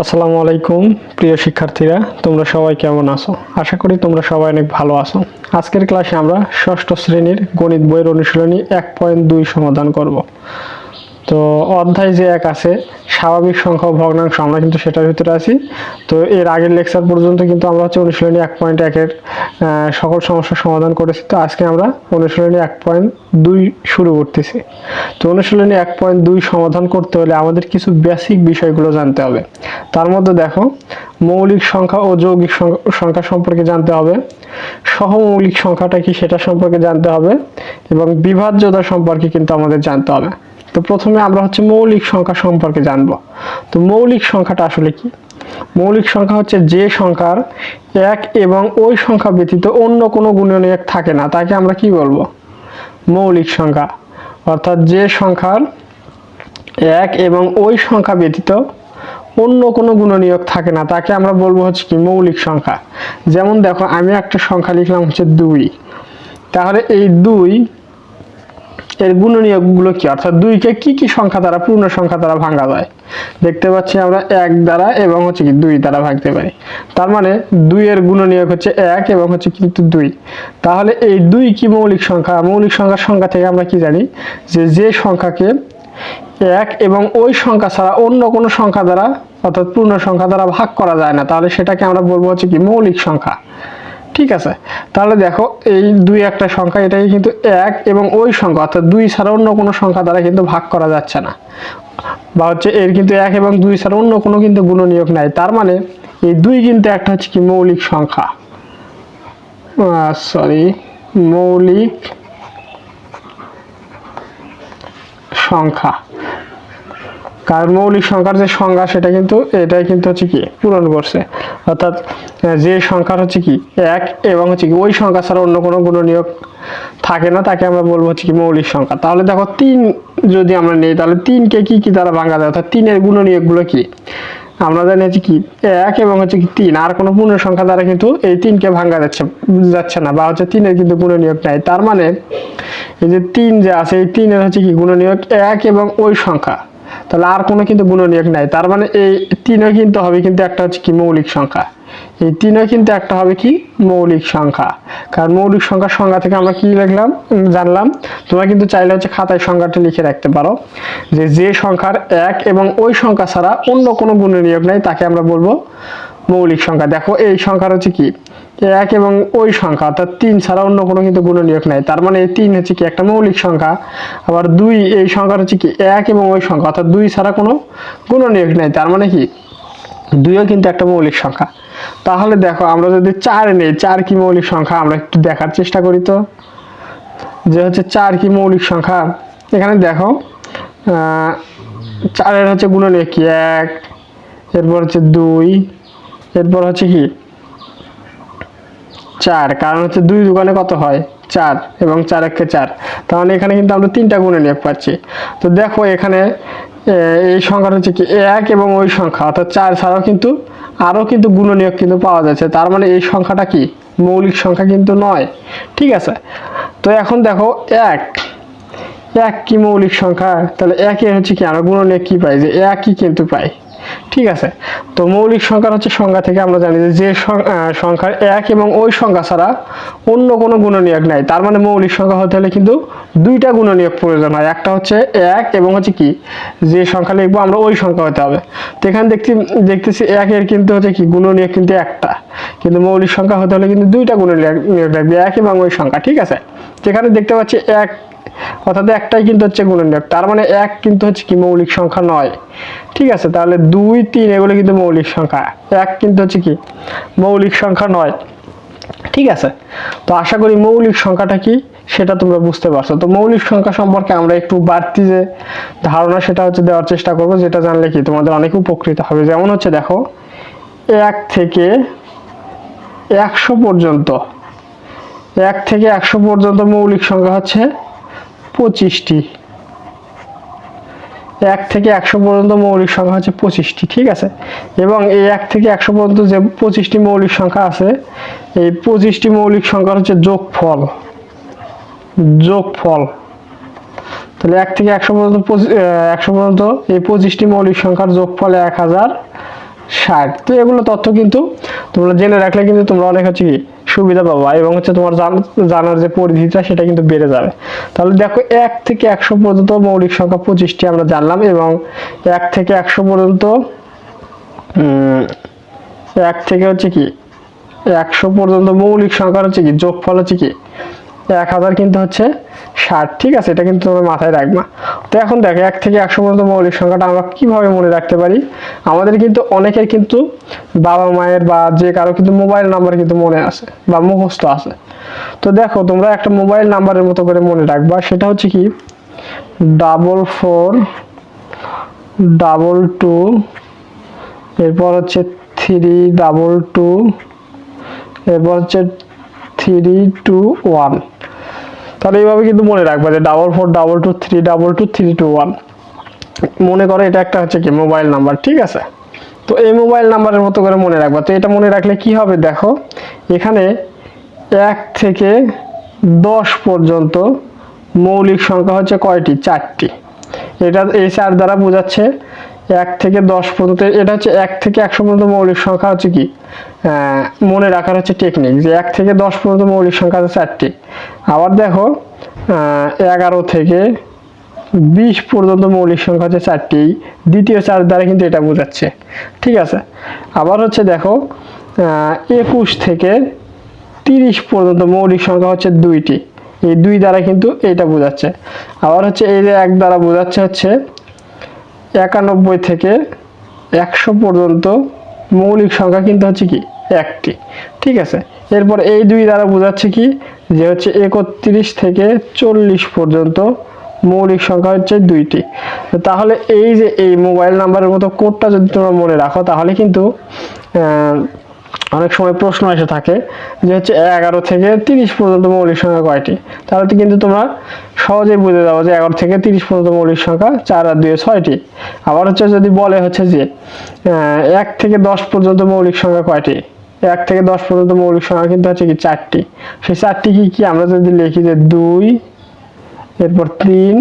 আসসালামু আলাইকুম প্রিয় শিক্ষার্থীরা, তোমরা সবাই কেমন আছো? আশা করি তোমরা সবাই অনেক ভালো আছো। আজকের ক্লাসে আমরা ষষ্ঠ শ্রেণীর গণিত বইয়ের অনুশীলনী 1.2 সমাধান করব। তো অধ্যায় যে এক আছে স্বাভাবিক সংখ্যা ও ভগ্নাংশ, আমরা কিন্তু সেটার ভিতরে আছি। তো এর আগের লেকচার পর্যন্ত কিন্তু আমরা অনুশীলনী 1.1-এর সকল সমস্যার সমাধান করেছি। তো আজকে আমরা অনুশীলনী 1.2 শুরু করতেছি। তো অনুশীলনী 1.2 সমাধান করতে হলে আমাদের কিছু বেসিক বিষয়গুলো জানতে হবে। তার মধ্যে দেখো, মৌলিক সংখ্যা ও যৌগিক সংখ্যা সম্পর্কে জানতে হবে, সহমৌলিক সংখ্যাটা কি সেটা সম্পর্কে জানতে হবে, এবং বিভাজ্যতা সম্পর্কে কিন্তু আমাদের জানতে হবে। তো প্রথমে আমরা মৌলিক সংখ্যা সম্পর্কে জানব। তো মৌলিক সংখ্যাটা আসলে কি? মৌলিক সংখ্যা হচ্ছে যে সংখ্যার এক এবং ওই সংখ্যা ব্যতীত অন্য কোনো গুণনীয়ক থাকে না, তাকে আমরা কি বলবো? মৌলিক সংখ্যা। অর্থাৎ যে সংখ্যার এক এবং ওই সংখ্যা ব্যতীত অন্য কোনো গুণনীয়ক থাকে না, তাকে আমরা বলবো কি মৌলিক সংখ্যা। যেমন দেখো, আমি একটা সংখ্যা লিখলাম 2, তাহলে এই 2 এর গুণনীয়কগুলো কি? অর্থাৎ 2কে কি সংখ্যা দ্বারা, পূর্ণ সংখ্যা দ্বারা ভাঙা যায়? দেখতে পাচ্ছি আমরা 1 দ্বারা এবং কি 2 দ্বারা ভাঙতে পারি। তার মানে 2 এর গুণনীয়ক 1 এবং কিন্তু 2। তাহলে এই 2 কি মৌলিক সংখ্যা? মৌলিক সংখ্যার সংখ্যা থেকে আমরা কি জানি যে সংখ্যাকে 1 এবং ওই সংখ্যা ছাড়া অন্য কোনো সংখ্যা দ্বারা, অর্থাৎ পূর্ণ সংখ্যা দ্বারা ভাগ করা যায় না, তাহলে সেটাকে আমরা বলবো কি মৌলিক সংখ্যা। ঠিক আছে, তাহলে দেখো এই 2 একটা সংখ্যা, এটাকে কিন্তু 1 এবং ওই সংখ্যা অর্থাৎ 2 ছাড়া অন্য কোনো সংখ্যা দ্বারা কিন্তু ভাগ করা যাচ্ছে না, বা এর কিন্তু 1 এবং 2 ছাড়া অন্য কোনো কিন্তু গুণনীয়ক নাই। তার মানে এই 2 কিন্তু একটা কি মৌলিক সংখ্যা, মৌলিক সংখ্যা। কারণ মৌলিক সংখ্যার যে সংজ্ঞা সেটা কিন্তু এটাই কিন্তু কি পূরণ করছে। অর্থাৎ যে সংখ্যার কি 1 এবং কি ওই সংখ্যা ছাড়া অন্য কোনো গুণনীয়ক থাকে না, তাকে আমরা বলবো কি মৌলিক সংখ্যা। তাহলে দেখো 3 যদি আমরা নেই, তাহলে 3কে কি দ্বারা ভাঙা যায়? অর্থাৎ 3 এর গুণনীয়কগুলো কি আমরা জানি কি 1 এবং কি 3, আর কোনো পূর্ণ সংখ্যা দ্বারা কিন্তু এই 3কে ভাঙা যাচ্ছে না, বা 3 এর কিন্তু গুণনীয়ক নাই। তার মানে এই যে 3 যে আছে, এই 3 এর কি গুণনীয়ক 1 এবং ওই সংখ্যা, তাহলে আর কোনো কিন্তু গুণনীয়ক নাই। তার মানে এই 3ও কিন্তু হবে কিন্তু একটা কি মৌলিক সংখ্যা। এই 3ও কিন্তু একটা হবে কি মৌলিক সংখ্যা। কারণ মৌলিক সংখ্যার সংজ্ঞা থেকে আমরা কি লিখলাম জানলাম। তোমরা কিন্তু চাইলে খাতায় সংজ্ঞাটা লিখে রাখতে পারো, যে সংখ্যার 1 এবং ওই সংখ্যা ছাড়া অন্য কোনো গুণনীয়ক নাই, তাকে আমরা বলবো মৌলিক সংখ্যা। দেখো এই সংখ্যার কি 1 এবং ওই সংখ্যা, অর্থাৎ 3 ছাড়া অন্য কোনো কিন্তু গুণনীয়ক নাই। তার মানে এই 3 কি একটা মৌলিক সংখ্যা। আবার 2 এই সংখ্যার কি 1 এবং ওই সংখ্যা, অর্থাৎ 2 ছাড়া কোনো গুণনীয়ক নাই। তার মানে কি 2ও কিন্তু একটা মৌলিক সংখ্যা। তাহলে দেখো আমরা যদি 4 নেই, 4 কি মৌলিক সংখ্যা? আমরা একটু দেখার চেষ্টা করি তো, যে 4 কি মৌলিক সংখ্যা। এখানে দেখো 4 এর গুণনীয়ক কি 1, এরপর 2, এরপর কি 4। কারণ 2 দোকানে কত হয় 4, এবং 4 একে 4। তাহলে এখানে কিন্তু আমরা 3টা গুণনীয়ক পাচ্ছি। তো দেখো এখানে এই সংখ্যাটা কি 1 এবং ওই সংখ্যা, অর্থাৎ 4 ছাড়াও কিন্তু আরও কিন্তু গুণনীয়ক কিন্তু পাওয়া যাচ্ছে। তার মানে এই সংখ্যাটা কি মৌলিক সংখ্যা কিন্তু নয়। ঠিক আছে, তো এখন দেখো 1 কি মৌলিক সংখ্যা? তাহলে 1 এর কি আমরা গুণনীয়ক কি পাই? যে 1ই কিন্তু পাই। ঠিক আছে, তো মৌলিক সংখ্যার সংখ্যা থেকে আমরা জানি যে সংখ্যার 1 এবং ওই সংখ্যা ছাড়া অন্য কোনো গুণনীয়ক নাই। তার মানে মৌলিক সংখ্যা হতে হলে কিন্তু 2টা গুণনীয়ক প্রয়োজন হয়। একটা 1 এবং কি যে সংখ্যা লিখবো আমরা ওই সংখ্যা হতে হবে। তো এখানে দেখতেছি 1 এর কিন্তু কি গুণনীয়ক কিন্তু একটা, কিন্তু মৌলিক সংখ্যা হতে হলে কিন্তু 2টা গুণনীয়ক লাগবে, 1 এবং ওই সংখ্যা। ঠিক আছে, যেখানে দেখতে পাচ্ছি 1, অর্থাৎ একটাই কিন্তু গুণনীয়ক। তার মানে 1 কিন্তু কি মৌলিক সংখ্যা নয়। ঠিক আছে, তাহলে 2, 3 এগুলো কিন্তু মৌলিক সংখ্যা, 1 কিন্তু কি মৌলিক সংখ্যা নয়। ঠিক আছে, তো আশা করি মৌলিক সংখ্যাটা কি সেটা তোমরা বুঝতে পারছো। তো মৌলিক সংখ্যা সম্পর্কে আমরা একটু বাড়তি যে ধারণা সেটা দেওয়ার চেষ্টা করবো, যেটা জানলে কি তোমাদের অনেক উপকৃত হবে। যেমন দেখো 1 থেকে 100 পর্যন্ত, 1 থেকে 100 পর্যন্ত মৌলিক সংখ্যা 25টি। 1 থেকে 100 পর্যন্ত মৌলিক সংখ্যা 25টি। ঠিক আছে, এবং এই 1 থেকে 100 পর্যন্ত যে 25টি মৌলিক সংখ্যা আছে, এই 25টি মৌলিক সংখ্যার যোগফল। তাহলে 1 থেকে 100 পর্যন্ত এই 25টি মৌলিক সংখ্যার যোগফল 1000, 60। তো এগুলো তথ্য কিন্তু তোমরা জেনে রাখলে কিন্তু তোমরা অনেক হচ্ছে কি সুবিধা পাবা, এবং হচ্ছে তোমার জানার যে পরিধিটা সেটা কিন্তু বেড়ে যাবে। তাহলে দেখো 1 থেকে 100 পর্যন্ত মৌলিক সংখ্যা 25টি আমরা জানলাম, এবং 1 থেকে 100 পর্যন্ত 1 থেকে হচ্ছে কি 100 পর্যন্ত মৌলিক সংখ্যার হচ্ছে কি যোগফল হচ্ছে কি 1000 কিন্তু হচ্ছে 60। ঠিক আছে, এটা কিন্তু তোমরা মাথায় রাখবা। তো এখন দেখো 1 থেকে 100 পর্যন্ত মৌলিক সংখ্যাটা আমরা কিভাবে মনে রাখতে পারি। আমাদের কিন্তু অনেকের কিন্তু বাবা মায়ের বা যে কারো কিন্তু মোবাইল নাম্বার কিন্তু মনে আছে বা মুখস্থ আছে। তো দেখো তোমরা একটা মোবাইল নাম্বারের মতো করে মনে রাখবা, সেটা হচ্ছে কি 4422, এরপর হচ্ছে 322, এরপর হচ্ছে 321। তাহলে এইভাবে কিন্তু মনে রাখবা যে 4422322321। মনে করো এটা একটা হচ্ছে কি মোবাইল নাম্বার। ঠিক আছে, তো এই মোবাইল নাম্বারের মতো করে মনে রাখবা। তো এটা মনে রাখলে কি হবে দেখো, এখানে 1 থেকে 10 পর্যন্ত মৌলিক সংখ্যা হচ্ছে কয়টি? 4টি। এটা এই 4 দ্বারা বোঝাচ্ছে 1 থেকে 10 পর্যন্ত। এটা হচ্ছে 1 থেকে 100 পর্যন্ত মৌলিক সংখ্যা হচ্ছে কি মনে রাখার হচ্ছে টেকনিক, যে 1 থেকে 10 পর্যন্ত মৌলিক সংখ্যা আছে 4টি। আবার দেখো 11 থেকে 20 পর্যন্ত মৌলিক সংখ্যা হচ্ছে 4টি। দ্বিতীয় 4 দ্বারা কিন্তু এটা বোঝাচ্ছে। ঠিক আছে, আবার হচ্ছে দেখো 21 থেকে 30 পর্যন্ত মৌলিক সংখ্যা হচ্ছে 2টি। এই 2 দ্বারা কিন্তু এটা বোঝাচ্ছে। আবার হচ্ছে এই যে 1 দ্বারা বোঝাচ্ছে হচ্ছে 91 থেকে 100 পর্যন্ত মৌলিক সংখ্যা কিন্তু হচ্ছে কি 1টি। ঠিক আছে, এরপর এই 2 দ্বারা বোঝাচ্ছে কি যে হচ্ছে 31 থেকে 40 পর্যন্ত মৌলিক সংখ্যা হচ্ছে 2টি। তাহলে এই যে এই মোবাইল নাম্বারের মতো কোডটা যদি তোমরা মনে রাখো, তাহলে কিন্তু অনেক সময় প্রশ্ন এসে থাকে যে হচ্ছে 11 থেকে 30 পর্যন্ত মৌলিক সংখ্যা কয়টি। তাহলে কিন্তু তোমরা সহজেই বুঝে যাবো যে 11 থেকে 30 পর্যন্ত মৌলিক সংখ্যা 4 আর 2 6টি। আবার হচ্ছে যদি বলে হচ্ছে যে 1 থেকে 10 পর্যন্ত মৌলিক সংখ্যা কয়টি, 1 থেকে 10 পর্যন্ত মৌলিক সংখ্যা কিন্তু হচ্ছে কি 4টি। সেই 4টি কি আমরা যদি লিখি যে 2, এরপর 3,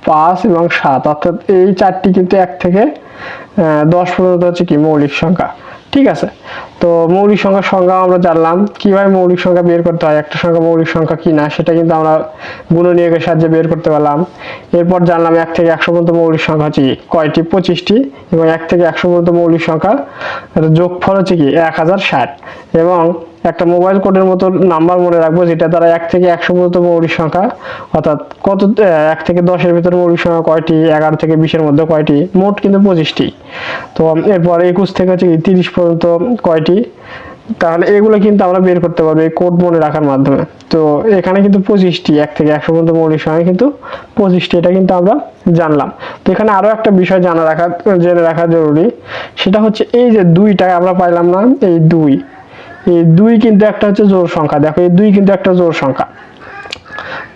5 এবং 7, অর্থাৎ এই 4টি কিন্তু 1 থেকে 10 পর্যন্ত হচ্ছে কি মৌলিক সংখ্যা। ঠিক আছে, তো মৌলিক সংখ্যার সংজ্ঞা আমরা জানলাম। কিভাবে মৌলিক সংখ্যা বের করতে হয়, একটা সংখ্যা মৌলিক সংখ্যা কিনা সেটা কিন্তু আমরা গুণনীয়কের সাহায্যে বের করতে পারলাম। এরপর জানলাম 1 থেকে 100 পর্যন্ত মৌলিক সংখ্যা হচ্ছে কয়টি, 25টি, এবং 1 থেকে 100 পর্যন্ত মৌলিক সংখ্যা যোগফল হচ্ছে কি 1060। এবং একটা মোবাইল কোডের মতো নাম্বার মনে রাখবো, যেটা দ্বারা 1 থেকে 100 পর্যন্ত মৌলিক সংখ্যা, অর্থাৎ কত 1 থেকে 10-এর ভিতরে মৌলিক সংখ্যা কয়টি, 11 থেকে 20-এর মধ্যে কয়টি, মোট কিন্তু 25টি। তো এরপর 21 থেকে হচ্ছে 30 পর্যন্ত কয়টি। তাহলে এগুলো কিন্তু আমরা বের করতে পারবো এই কোড মনে রাখার মাধ্যমে। তো এখানে কিন্তু 25টি, 1 থেকে 100 পর্যন্ত মৌলিক সংখ্যা কিন্তু 25টি, এটা কিন্তু আমরা জানলাম। তো এখানে আরো একটা বিষয় জেনে রাখা জরুরি, সেটা হচ্ছে এই যে 2টা আমরা পাইলাম না, এই 2 কিন্তু একটা হচ্ছে জোড় সংখ্যা। দেখো এই 2 কিন্তু একটা জোড় সংখ্যা।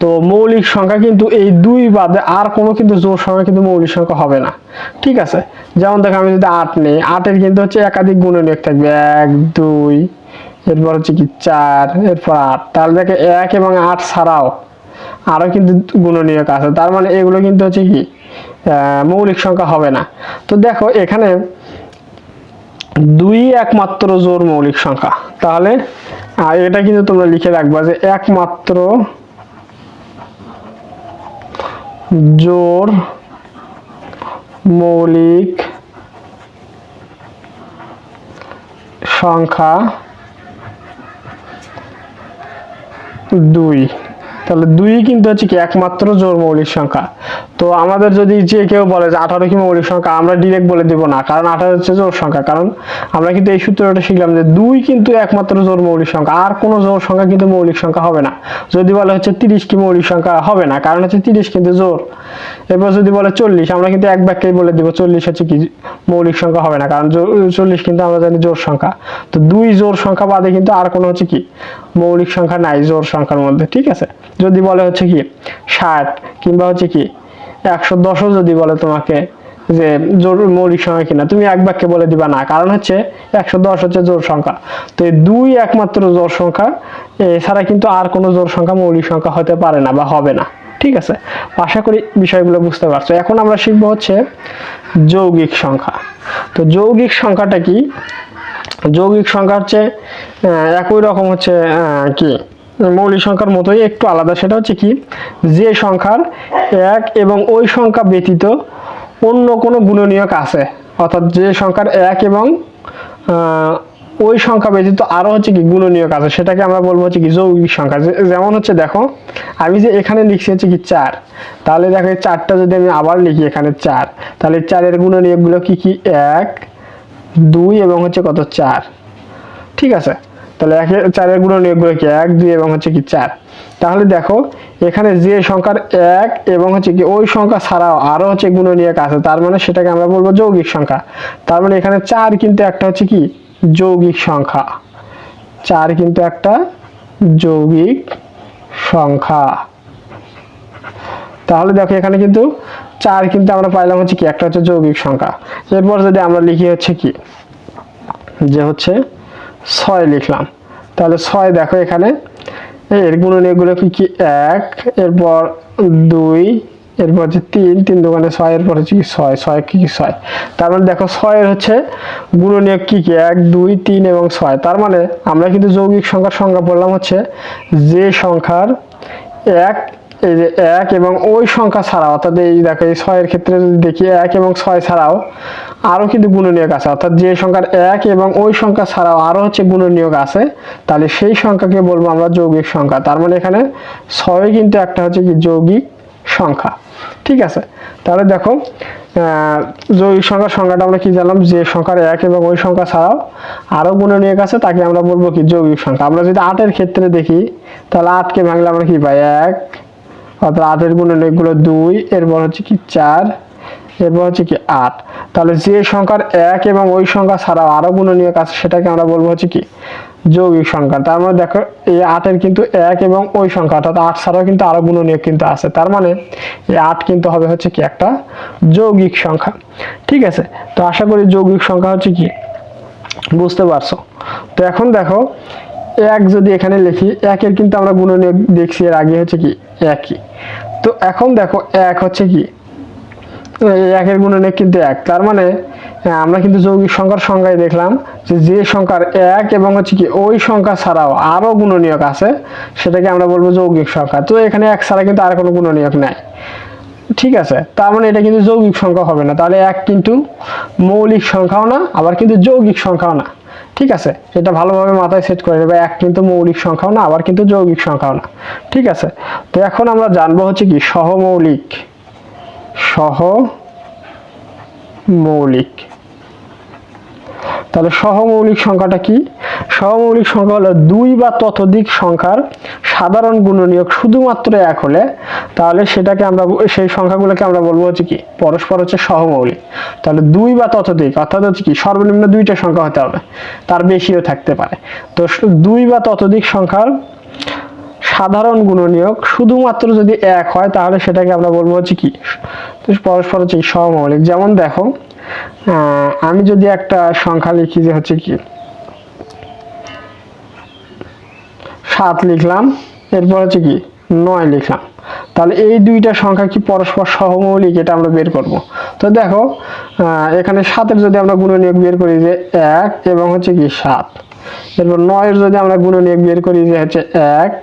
তো মৌলিক সংখ্যা কিন্তু এই 2 বাদে আর কোনো কিন্তু জোড় সংখ্যা কিন্তু মৌলিক সংখ্যা হবে না। ঠিক আছে, যেমন দেখো আমি যদি 8 নেই, 8-এর কিন্তু হচ্ছে একাধিক গুণনীয়ক থাকবে, 1, 2, এরপর হচ্ছে কি 4, এরপর 8। তাহলে দেখো 1 এবং 8 ছাড়াও আরো কিন্তু গুণনীয়ক আছে, তার মানে এগুলো কিন্তু হচ্ছে কি মৌলিক সংখ্যা হবে না। তো দেখো এখানে 2 একমাত্র জোড় মৌলিক সংখ্যা। তাহলে এটা কিন্তু তোমরা লিখে রাখবা যে একমাত্র জোড় মৌলিক সংখ্যা 2। তাহলে 2 কিন্তু হচ্ছে কি একমাত্র জোড় মৌলিক সংখ্যা। তো আমাদের যদি যে কেউ বলে যে 18 কি মৌলিক সংখ্যা, আমরা ডিরেক্ট বলে দিব না, কারণ 18 হচ্ছে জোড় সংখ্যা। কারণ আমরা কিন্তু এই সূত্রটা শিখলাম যে 2 কিন্তু একমাত্র জোড় মৌলিক সংখ্যা, আর কোনো জোড় সংখ্যা কিন্তু মৌলিক সংখ্যা হবে না। যদি বলে হচ্ছে 30 কি মৌলিক সংখ্যা, হবে না, কারণ হচ্ছে 30 কিন্তু জোড়। এরপর যদি বলে 40, আমরা কিন্তু এক বাক্যেই বলে দিব 40 হচ্ছে কি মৌলিক সংখ্যা, হবে না, কারণ 40 কিন্তু আমরা জানি জোড় সংখ্যা। তো 2 জোড় সংখ্যা বাদে কিন্তু আর কোনো হচ্ছে কি মৌলিক সংখ্যা নাই জোড় সংখ্যার মধ্যে। ঠিক আছে, যদি বলে হচ্ছে কি 60 কিংবা হচ্ছে কি 110ও যদি বলে তোমাকে যে জোড় মৌলিক সংখ্যা কিনা, তুমি এক বাক্যে বলে দিবা না, কারণ হচ্ছে 110 হচ্ছে জোড় সংখ্যা। তো এই 2 একমাত্র জোড় সংখ্যা, এছাড়া কিন্তু আর কোনো জোড় সংখ্যা মৌলিক সংখ্যা হতে পারে না বা হবে না। ঠিক আছে, আশা করি বিষয়গুলো বুঝতে পারছো। এখন আমরা শিখবো হচ্ছে যৌগিক সংখ্যা। তো যৌগিক সংখ্যাটা কি? যৌগিক সংখ্যা হচ্ছে একই রকম হচ্ছে কি মৌলিক সংখ্যার মতোই একটু আলাদা। সেটা হচ্ছে কি, যে সংখ্যার এক এবং ওই সংখ্যা ব্যতীত অন্য কোনো গুণনীয়ক আছে, অর্থাৎ যে সংখ্যার এক এবং ওই সংখ্যা ব্যতীত আরো হচ্ছে কি গুণনীয়ক আছে, সেটাকে আমরা বলবো হচ্ছে কি যৌগিক সংখ্যা। যেমন হচ্ছে দেখো, আমি যে এখানে লিখছি হচ্ছে কি 4, তাহলে দেখো এই 4টা যদি আমি আবার লিখি এখানে 4, তাহলে 4-এর গুণনীয়কগুলো কি কি? 1, 2 এবং হচ্ছে কত? 4। ঠিক আছে, তাহলে 4-এর গুণনীয়কগুলো কি? 1, 2 এবং হচ্ছে কি 4। তাহলে দেখো এখানে যে সংখ্যার এক এবং হচ্ছে কি ওই সংখ্যা ছাড়াও আরো হচ্ছে গুণনীয়ক আছে, তার মানে সেটাকে আমরা বলবো যৌগিক সংখ্যা। তার মানে এখানে 4 কিন্তু একটা হচ্ছে কি যৌগিক সংখ্যা। 4 কিন্তু একটা যৌগিক সংখ্যা। তাহলে দেখো এখানে কিন্তু 4 কিন্তু আমরা পাইলাম হচ্ছে কি একটা হচ্ছে যৌগিক সংখ্যা। এরপর যদি আমরা লিখি হচ্ছে কি যে হচ্ছে 6 লিখলাম, তাহলে 6 দেখো এখানে এর গুণনীয়কগুলো কি কি? 1, এরপর 2, এরপর হচ্ছে 3, 3 দোকানে 6, এরপর হচ্ছে কি 6, 6 কি 6। তার মানে দেখো 6 এর হচ্ছে গুণনীয়ক কি কি? 1, 2, 3 এবং 6। তার মানে আমরা কিন্তু যৌগিক সংখ্যার সংজ্ঞা বললাম হচ্ছে যে সংখ্যার এক, এই যে 1 এবং ওই সংখ্যা ছাড়াও, অর্থাৎ এই দেখো এই 6 এর ক্ষেত্রে যদি দেখি 1 এবং 6 ছাড়াও আরো কিন্তু গুণনীয়ক আছে, অর্থাৎ যে সংখ্যার 1 এবং ওই সংখ্যা ছাড়াও আরো হচ্ছে গুণনীয়ক আছে, তাহলে সেই সংখ্যাকে বলবো আমরা যৌগিক সংখ্যা। তার মানে এখানে 6 কিন্তু একটা হচ্ছে কি যৌগিক সংখ্যা। ঠিক আছে, তাহলে দেখো যৌগিক সংখ্যার সংজ্ঞাটা আমরা কি জানলাম? যে সংখ্যার 1 এবং ওই সংখ্যা ছাড়াও আরো গুণনীয়ক আছে তাকে আমরা বলবো কি যৌগিক সংখ্যা। আমরা যদি 8-এর ক্ষেত্রে দেখি, তাহলে 8কে ভাঙলে আমরা কি পাই? 1, অর্থাৎ 8-এর গুণনীয়কগুলো 2, এরপর হচ্ছে কি 4, এরপর হচ্ছে কি 8। তাহলে যে সংখ্যার 1 এবং ওই সংখ্যা ছাড়াও আরো গুণনীয়ক আছে সেটাকে আমরা বলবো হচ্ছে কি যৌগিক সংখ্যা। তার মানে দেখো এই 8-এর কিন্তু 1 এবং ওই সংখ্যা, অর্থাৎ 8 ছাড়াও কিন্তু আরো গুণনীয়ক কিন্তু আছে, তার মানে এই 8 কিন্তু হবে হচ্ছে কি একটা যৌগিক সংখ্যা। ঠিক আছে, তো আশা করি যৌগিক সংখ্যা হচ্ছে কি বুঝতে পারছো। তো এখন দেখো 1 যদি এখানে লিখি, 1-এর কিন্তু আমরা গুণনীয়ক দেখছি এর আগে হচ্ছে কি একই। তো এখন দেখো 1 হচ্ছে কি 1-এর গুণনীয়ক কিন্তু 1, তার মানে আমরা কিন্তু যৌগিক সংখ্যার সংজ্ঞায় দেখলাম যে সংখ্যার 1 এবং হচ্ছে কি ওই সংখ্যা ছাড়াও আরো গুণনীয়ক আছে সেটাকে আমরা বলবো যৌগিক সংখ্যা। তো এখানে 1 ছাড়া কিন্তু আর কোনো গুণনীয়ক নাই। ঠিক আছে, তার মানে এটা কিন্তু যৌগিক সংখ্যা হবে না। তাহলে 1 কিন্তু মৌলিক সংখ্যাও না, আবার কিন্তু যৌগিক সংখ্যাও না। ঠিক আছে, এটা ভালোভাবে মাথায় সেট করে নেবে, 1 কিন্তু মৌলিক সংখ্যাও না, আবার কিন্তু যৌগিক সংখ্যাও না। ঠিক আছে, তো এখন আমরা জানবো হচ্ছে কি সহমৌলিক। সহমৌলিক, তাহলে সহমৌলিক সংখ্যাটা কি? সহমৌলিক সংখ্যা হলো 2 বা ততোধিক সংখ্যার সাধারণ গুণনীয়ক শুধুমাত্র 1 হলে, তাহলে সেটাকে আমরা সেই সংখ্যাগুলোকে আমরা বলবো হচ্ছে কি পরস্পর হচ্ছে সহমৌলিক। তাহলে 2 বা ততোধিক অর্থাৎ হচ্ছে কি সর্বনিম্ন 2টা সংখ্যা হতে হবে, তার বেশিও থাকতে পারে। তো 2 বা ততোধিক সংখ্যার সাধারণ গুণনীয়ক শুধুমাত্র যদি 1 হয়, তাহলে সেটাকে আমরা বলবো হচ্ছে কি পরস্পর হচ্ছে সহমৌলিক। যেমন দেখো আমি যদি একটা সংখ্যা লিখি যে হচ্ছে কি 7 লিখলাম, এরপর হচ্ছে কি 9 লিখলাম, তাহলে এই দুইটা সংখ্যা কি পরস্পর সহমৌলিক, এটা আমরা বের করব। তো দেখো এখানে 7-এর যদি আমরা গুণনীয়ক বের করি যে 1 এবং হচ্ছে কি 7, এরপর 9-এর যদি আমরা গুণনীয়ক বের করি যে হচ্ছে 1,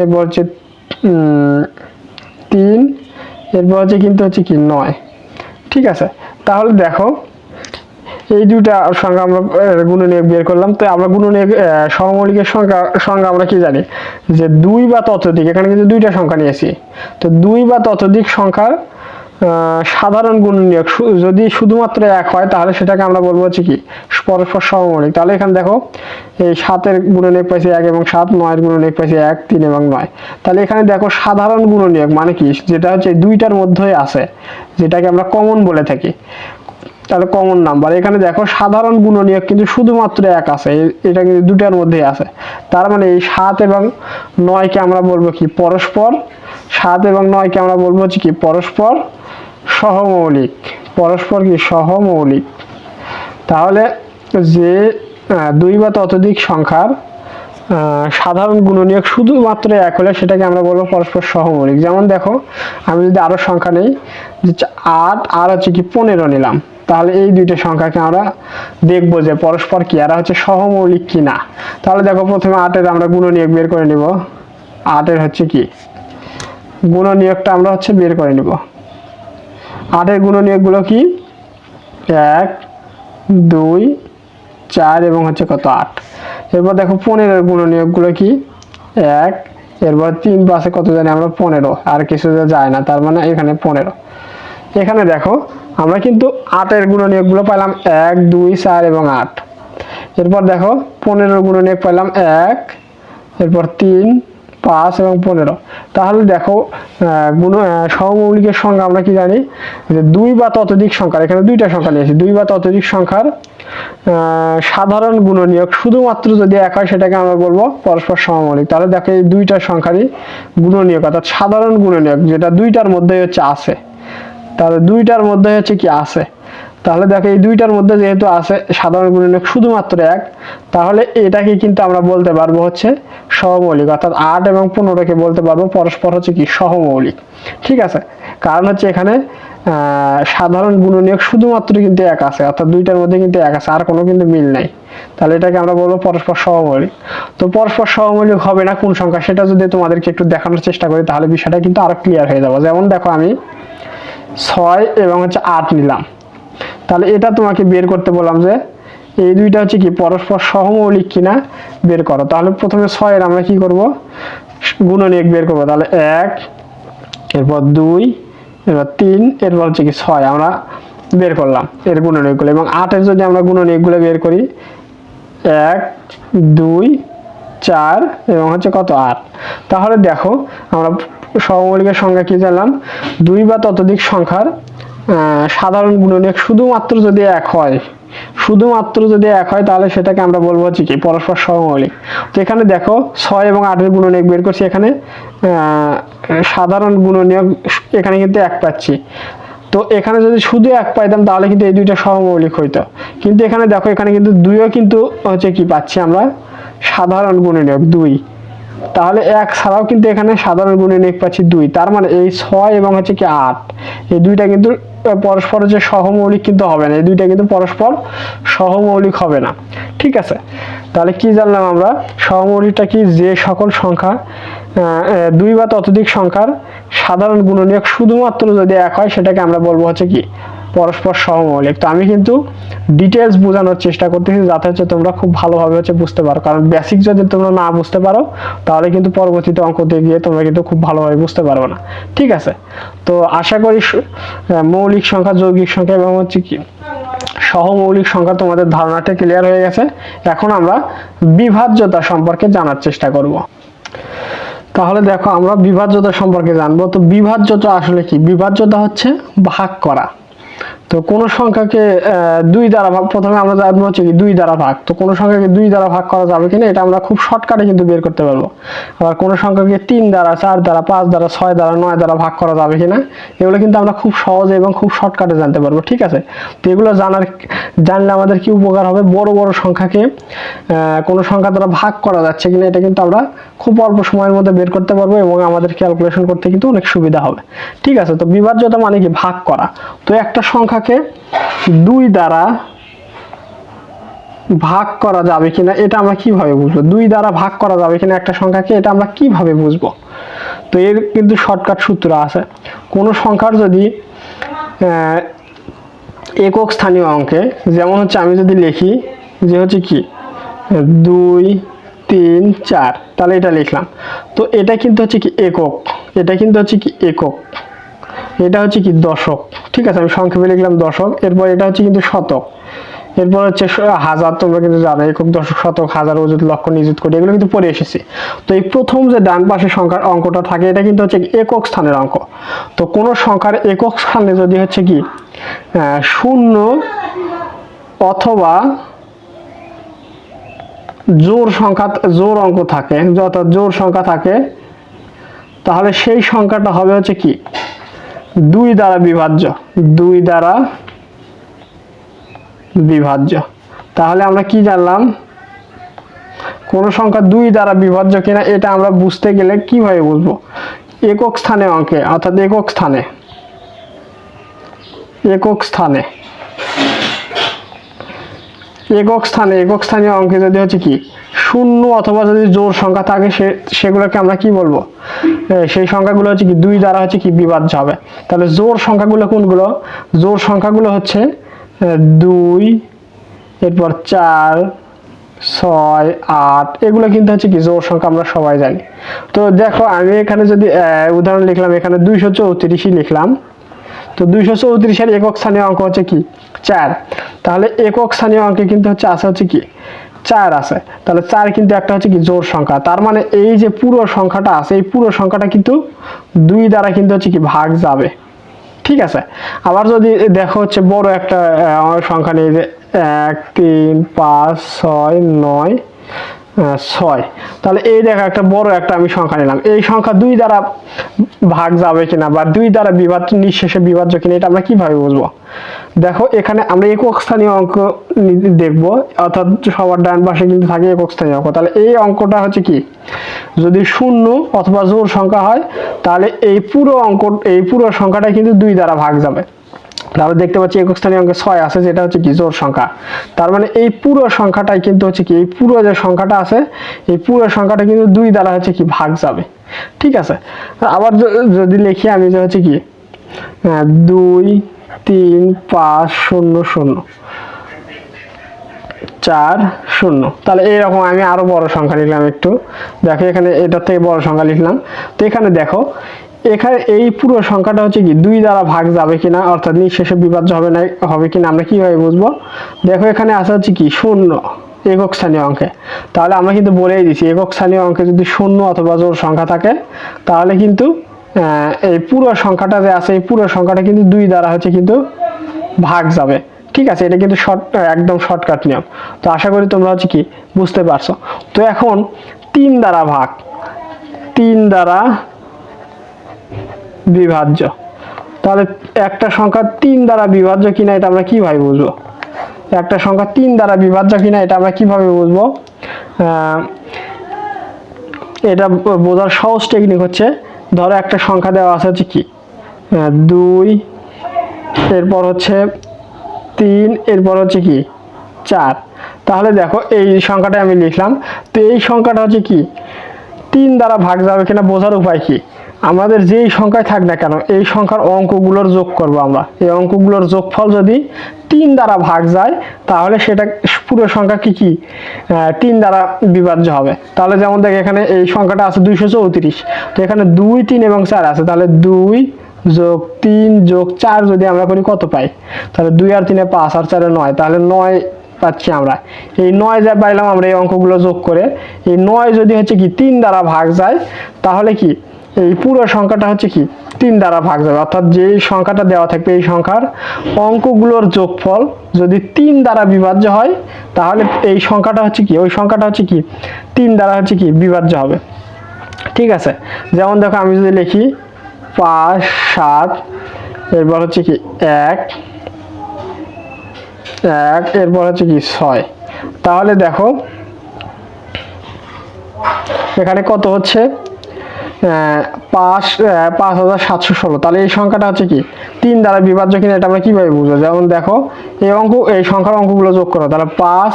এরপর হচ্ছে 3, এরপর হচ্ছে কিন্তু হচ্ছে কি 9। ঠিক আছে, তাহলে দেখো এই দুইটা সংখ্যা আমরা গুণনীয়ক বের করলাম। তো আমরা গুণনীয়ক সহমৌলিকের সংখ্যা আমরা কি জানি যে 2 বা ততোধিক, এখানে কিন্তু দুইটা সংখ্যা নিয়েছি। তো 2 বা ততোধিক সংখ্যার সাধারণ গুণনীয়ক যদি শুধুমাত্র 1 হয়, তাহলে সেটাকে আমরা বলবো হচ্ছে কি পরস্পর সহমৌলিক। তাহলে এখানে দেখো এই 7-এর গুণনীয়ক পাইছি 1 এবং 7, 9-এর গুণনীয়ক পাইছি 1, 3 এবং 9। তাহলে এখানে দেখো সাধারণ গুণনীয়ক মানে কি, যেটা হচ্ছে দুইটার মধ্যেই আছে, যেটাকে আমরা কমন বলে থাকি, তাহলে কমন নাম্বার। এখানে দেখো সাধারণ গুণনীয়ক কিন্তু শুধুমাত্র 1 আছে, এটা কিন্তু দুটার মধ্যেই আছে। তার মানে এই 7 এবং 9-কে আমরা বলবো কি পরস্পর, 7 এবং 9-কে আমরা বলবো হচ্ছে কি পরস্পর সহমৌলিক। পরস্পর কি সহমৌলিক। তাহলে যে 2 বা ততোধিক সংখ্যার সাধারণ গুণনীয়ক শুধুমাত্র এক হলে সেটাকে আমরা বলবো পরস্পর সহমৌলিক। যেমন দেখো, আমি যদি আরো সংখ্যা নেই, যে 8 আর হচ্ছে কি 15 নিলাম, তাহলে এই দুইটা সংখ্যাকে আমরা দেখবো যে পরস্পর কি এরা হচ্ছে সহমৌলিক কিনা। তাহলে দেখো, প্রথমে 8 এর আমরা গুণনীয়ক বের করে নিব। 8 এর হচ্ছে কি গুণনীয়কটা আমরা হচ্ছে বের করে নিব। 8 এর গুণনীয়ক গুলো কি 1 2 4 এবং হচ্ছে কত 8। এরপর দেখো 15 এর গুণনীয়ক গুলো কি 1, এরপর 3 পাশে কত জানি আমরা 15, আর কিছু যায় না, তার মানে এখানে 15। এখানে দেখো আমরা কিন্তু 8 এর গুণনীয়ক গুলো পাইলাম 1 2 4 এবং 8। এরপর দেখো 15 এর গুণনীয়ক পাইলাম 1, এরপর 3 5 এবং 15। তাহলে দেখো সহমৌলিকের সংখ্যা আমরা কি জানি যে 2 বা ততোধিক সংখ্যার, এখানে দুইটা সংখ্যা নিয়েছি, 2 বা ততোধিক সংখ্যার সাধারণ গুণনীয়ক শুধুমাত্র যদি এক হয় সেটাকে আমরা বলবো পরস্পর সহমৌলিক। তাহলে দেখো এই দুইটা সংখ্যারই গুণনীয়ক অর্থাৎ সাধারণ গুণনীয়ক যেটা দুইটার মধ্যে হচ্ছে আছে, তাহলে দুইটার মধ্যে হচ্ছে কি আছে, তাহলে দেখো এই দুইটার মধ্যে যেহেতু আছে সাধারণ গুণনীয়ক শুধুমাত্র এক, তাহলে এটাকে কিন্তু আমরা বলতে পারবো হচ্ছে সহমৌলিক। অর্থাৎ 8 এবং 15কে বলতে পারবো পরস্পর হচ্ছে কি সহমৌলিক। ঠিক আছে, কারণ হচ্ছে এখানে সাধারণ গুণনীয়ক শুধুমাত্র কিন্তু এক আছে, অর্থাৎ দুইটার মধ্যে কিন্তু এক আছে, আর কোনো কিন্তু মিল নাই। তাহলে এটাকে আমরা বলবো পরস্পর সহমৌলিক। তো পরস্পর সহমৌলিক হবে না কোন সংখ্যা, সেটা যদি তোমাদেরকে একটু দেখানোর চেষ্টা করি তাহলে বিষয়টা কিন্তু আরো ক্লিয়ার হয়ে যাবে। যেমন দেখো, আমি 6 এবং হচ্ছে 8 নিলাম, তাহলে এটা তোমাকে বের করতে বললাম যে এই দুইটা হচ্ছে কি পরস্পর সহমৌলিক কিনা বের করো। তাহলে প্রথমে 6 এর আমরা কি করব গুণনীয়ক বের করব। তাহলে 1, এরপর 2, এরপর 3, এরপর হচ্ছে কি 6 আমরা বের করলাম এর গুণনীয়কগুলো। এবং 8 এর যদি আমরা গুণনীয়কগুলো বের করি 1 2 4 এবং হচ্ছে কত 8। তাহলে দেখো আমরা সহমৌলিকের সংখ্যা কি জানলাম, 2 বা ততোধিক সংখ্যার সাধারণ গুণনীয়ক শুধুমাত্র যদি এক হয়, শুধুমাত্র যদি এক হয় তাহলে সেটাকে আমরা বলবো হচ্ছে কি পরস্পর সহমৌলিক। তো এখানে দেখো 6 এবং 8 এর গুণনীয়ক বের করছি, এখানে সাধারণ গুণনীয়ক এখানে কিন্তু এক পাচ্ছি। তো এখানে যদি শুধু এক পাইতাম তাহলে কিন্তু এই দুইটা সহমৌলিক হইতো, কিন্তু এখানে দেখো এখানে কিন্তু 2ও কিন্তু হচ্ছে কি পাচ্ছি আমরা সাধারণ গুণনীয়ক 2, তাহলে এক ছাড়াও কিন্তু এখানে সাধারণ গুণনীয়ক পাচ্ছি 2। তার মানে এই 6 এবং হচ্ছে কি 8 এই দুইটা কিন্তু পরস্পর যে সহমৌলিক কিন্তু হবে না, এই দুইটা কিন্তু পরস্পর সহমৌলিক হবে না। ঠিক আছে, তাহলে কি জানলাম আমরা, সহমৌলিকটা কি যে সকল সংখ্যা 2 বা ততোধিক সংখ্যার সাধারণ গুণনীয়ক শুধুমাত্র যদি এক হয় সেটাকে আমরা বলবো হচ্ছে কি পরস্পর সহমৌলিক। তো আমি কিন্তু ডিটেলস বোঝানোর চেষ্টা করতেছি যাতে হচ্ছে তোমরা খুব ভালোভাবে হচ্ছে বুঝতে পারো, কারণ বেসিক যদি তোমরা না বুঝতে পারো তাহলে কিন্তু পরবর্তীতে অঙ্কতে গিয়ে তোমরা কিন্তু খুব ভালোভাবে বুঝতে পারবে না। ঠিক আছে, তো আশা করি মৌলিক সংখ্যা, যৌগিক সংখ্যা এবং হচ্ছে কি সহমৌলিক সংখ্যা তোমাদের ধারণাটা ক্লিয়ার হয়ে গেছে। এখন আমরা বিভাজ্যতা সম্পর্কে জানার চেষ্টা করব। তাহলে দেখো আমরা বিভাজ্যতা সম্পর্কে জানবো। তো বিভাজ্যতা আসলে কি, বিভাজ্যতা হচ্ছে ভাগ করা। তো কোন সংখ্যাকে 2 দ্বারা ভাগ, প্রথমে আমরা জানবো হচ্ছে কি 2 দ্বারা ভাগ। তো কোন সংখ্যাকে 2 দ্বারা ভাগ করা যাবে কিনা এটা আমরা খুব শর্টকাটে কিন্তু বের করতে পারবো। আবার কোন সংখ্যাকে 3 দ্বারা, 4 দ্বারা, 5 দ্বারা, 6 দ্বারা, 9 দ্বারা ভাগ করা যাবে কিনা এগুলো কিন্তু আমরা খুব সহজে এবং খুব শর্টকাটে জানতে পারবো। ঠিক আছে, তো এগুলো জানলে আমাদের কি উপকার হবে, বড় বড় সংখ্যাকে কোন সংখ্যা দ্বারা ভাগ করা যাচ্ছে কিনা এটা কিন্তু আমরা খুব অল্প সময়ের মধ্যে বের করতে পারবো এবং আমাদের ক্যালকুলেশন করতে কিন্তু অনেক সুবিধা হবে। ঠিক আছে, তো বিভাজ্যতা মানে কি ভাগ করা। তো একটা সংখ্যাকে 2 দ্বারা ভাগ করা যাবে কিনা এটা আমরা কিভাবে বুঝবো, 2 দ্বারা ভাগ করা যাবে কিনা একটা সংখ্যাকে এটা আমরা কিভাবে বুঝবো। তো এর কিন্তু শর্টকাট সূত্র আছে। কোন সংখ্যার যদি একক স্থানীয় অঙ্কে, যেমন হচ্ছে আমি যদি লিখি যে হচ্ছে কি 2 3 4, তাহলে এটা লিখলাম। তো এটা কিন্তু হচ্ছে কি একক, এটা কিন্তু হচ্ছে কি একক, এটা হচ্ছে কি দশক। ঠিক আছে, আমি সংক্ষেপে লিখলাম দশক। এরপর এটা হচ্ছে কিন্তু শতক, এরপর হচ্ছে হাজার। তোমরা কিন্তু জানো একক, দশক, শতক, হাজার, অযুত, লক্ষ, নিযুত, কোটি এগুলো কিন্তু পড়ে এসেছি। তো এই প্রথম যে ডান পাশে সংখ্যার অঙ্কটা থাকে এটা কিন্তু হচ্ছে একক স্থানের অঙ্ক। তো কোন সংখ্যার একক স্থানে যদি হচ্ছে কি 0 অথবা জোড় সংখ্যা, জোড় অঙ্ক থাকে, যত জোড় সংখ্যা থাকে তাহলে সেই সংখ্যাটা হবে হচ্ছে কি 2 দ্বারা বিভাজ্য, 2 দ্বারা বিভাজ্য। তাহলে আমরা কি জানলাম, কোন সংখ্যা 2 দ্বারা বিভাজ্য কিনা এটা আমরা বুঝতে গেলে কিভাবে বুঝবো? একক স্থানে অঙ্কে, অর্থাৎ একক স্থানীয় অঙ্কে যদি হচ্ছে কি শূন্য অথবা যদি জোড় সংখ্যা থাকে সেগুলোকে আমরা কি বলবো? সেই সংখ্যাগুলো হচ্ছে কি 2 দ্বারা হচ্ছে কি বিভাজ্য হবে। তাহলে জোড় সংখ্যাগুলো কোনগুলো? জোড় সংখ্যাগুলো হচ্ছে 2, এরপর 4, 6, 8, এগুলো কিন্তু হচ্ছে কি জোড় সংখ্যা, আমরা সবাই জানি। তো দেখো আমি এখানে যদি উদাহরণ লিখলাম, এখানে 234 লিখলাম। তো 234 এর একক স্থানীয় অঙ্ক হচ্ছে কি 4। তাহলে একক স্থানীয় অঙ্কে কিন্তু হচ্ছে কি 4 আছে। তাহলে 4 কিন্তু একটা হচ্ছে কি জোড় সংখ্যা। তার মানে এই যে পুরো সংখ্যাটা আছে, এই পুরো সংখ্যাটা কিন্তু 2 দ্বারা কিন্তু হচ্ছে কি ভাগ যাবে। ঠিক আছে। আবার যদি দেখো হচ্ছে বড় একটা সংখ্যা নিয়ে যে 1, 3, 5, 6, 9, 6, তাহলে এই দেখো একটা বড় একটা আমি সংখ্যা নিলাম। এই সংখ্যা 2 দ্বারা ভাগ যাবে কিনা বা 2 দ্বারা নিঃশেষে বিভাজ্য কিনা এটা আমরা কিভাবে বুঝবো? দেখো এখানে আমরা একক স্থানীয় অঙ্ক দেখবো, অর্থাৎ সবার ডান পাশে কিন্তু থাকে একক স্থানীয় অঙ্ক। তাহলে এই অঙ্কটা হচ্ছে কি যদি শূন্য অথবা জোড় সংখ্যা হয় তাহলে এই পুরো সংখ্যাটা কিন্তু 2 দ্বারা ভাগ যাবে। আমরা দেখতে পাচ্ছি একক স্থানীয় অঙ্কে 6 আছে, যেটা হচ্ছে কি জোড় সংখ্যা। তার মানে এই পুরো সংখ্যাটাই কিন্তু হচ্ছে কি এই পুরো যে সংখ্যাটা আছে এই পুরো সংখ্যাটা কিন্তু 2 দ্বারা হচ্ছে কি ভাগ যাবে। ঠিক আছে। আবার যদি লিখি আমি যে হচ্ছে কি 2, 3, 5, 0, 0, 4, 0, তাহলে এইরকম আমি আরো বড় সংখ্যা লিখলাম। একটু দেখো এখানে এটার থেকে বড় সংখ্যা লিখলাম। তো এখানে দেখো এখানে এই পুরো সংখ্যাটা হচ্ছে কি 2 দ্বারা ভাগ যাবে কিনা, অর্থাৎ নিঃশেষে বিভাজ্য হবে কিনা আমরা কিভাবে বুঝবো? দেখো এখানে আছে হচ্ছে কি 0 একক স্থানীয় অঙ্কে। তাহলে আমরা কিন্তু বলেই দিছি একক স্থানীয় অঙ্কে যদি 0 অথবা জোড় সংখ্যা থাকে তাহলে কিন্তু এই পুরো সংখ্যাটা যে আছে এই পুরো সংখ্যাটা কিন্তু 2 দ্বারা হচ্ছে কিন্তু ভাগ যাবে। ঠিক আছে, এটা কিন্তু একদম শর্টকাট নিয়ম। তো আশা করি তোমরা হচ্ছে কি বুঝতে পারছো। তো এখন 3 দ্বারা বিভাজ্য, তাহলে একটা সংখ্যা 3 দ্বারা বিভাজ্য কিনা এটা আমরা কিভাবে বুঝবো? একটা সংখ্যা 3 দ্বারা বিভাজ্য কিনা এটা আমরা কিভাবে বুঝবো? এটা বোঝার সহজ টেকনিক হচ্ছে, ধরো একটা সংখ্যা দেওয়া আছে হচ্ছে কি 2, এরপর হচ্ছে 3, এরপর হচ্ছে কি 4। তাহলে দেখো এই সংখ্যাটা আমি লিখলাম। তো এই সংখ্যাটা হচ্ছে কি 3 দ্বারা ভাগ যাবে কিনা বোঝার উপায় কি? আমাদের যেই সংখ্যায় থাক না কেন এই সংখ্যার অঙ্কগুলোর যোগ করব আমরা। এই অঙ্কগুলোর যোগফল যদি 3 দ্বারা ভাগ যায় তাহলে সেটা পুরো সংখ্যা কি 3 দ্বারা বিভাজ্য হবে। তাহলে যেমন দেখ এখানে এই সংখ্যাটা আছে 234, তো এখানে 2, 3 এবং 4 আছে। তাহলে 2 যোগ 3 যোগ 4 যদি আমরা করি কত পাই? তাহলে 2 আর 3 5 আর 4 9, তাহলে 9 পাচ্ছি আমরা। এই 9 যা পাইলাম আমরা এই অঙ্কগুলো যোগ করে, এই 9 যদি হচ্ছে কি 3 দ্বারা ভাগ যায় তাহলে কি এই পুরো সংখ্যাটা হচ্ছে কি 3 দ্বারা ভাগ যাবে। অর্থাৎ যে সংখ্যাটা দেওয়া থাকবে এই সংখ্যার অঙ্কগুলোর যোগফল যদি 3 দ্বারা বিভাজ্য হয় তাহলে এই সংখ্যাটা হচ্ছে কি ওই সংখ্যাটা হচ্ছে কি 3 দ্বারা হচ্ছে কি বিভাজ্য হবে। ঠিক আছে। যেমন দেখো আমি যদি লিখি 5, 7, এরপর হচ্ছে কি 1, এরপর হচ্ছে কি 6, তাহলে দেখো এখানে কত হচ্ছে 5716। তাহলে এই সংখ্যাটা হচ্ছে কি 3 দ্বারা বিভাজ্য কিনা এটা আমরা কিভাবে বুঝবো? যেমন দেখো এই সংখ্যার অঙ্কগুলো যোগ করো, তাহলে 5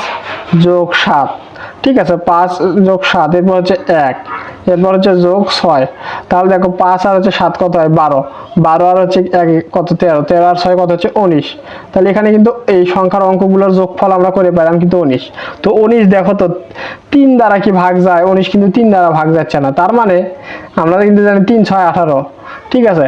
যোগ 7, ঠিক আছে 5 যোগ 7, এরপর হচ্ছে 1, এরপর হচ্ছে যোগ 6। তাহলে দেখো 5 আর হচ্ছে 7 কত হয় 12, 12 আর হচ্ছে 1 কত 13, 13 আর 6 কত হচ্ছে 19। তাহলে এখানে কিন্তু এই সংখ্যার অঙ্কগুলোর যোগফল আমরা করে পেলাম কিন্তু 19। তো 19 দেখো তো 3 দ্বারা কি ভাগ যায়? 19 কিন্তু 3 দ্বারা ভাগ যাচ্ছে না। তার মানে আমরা কিন্তু জানি 3, 6, 18, ঠিক আছে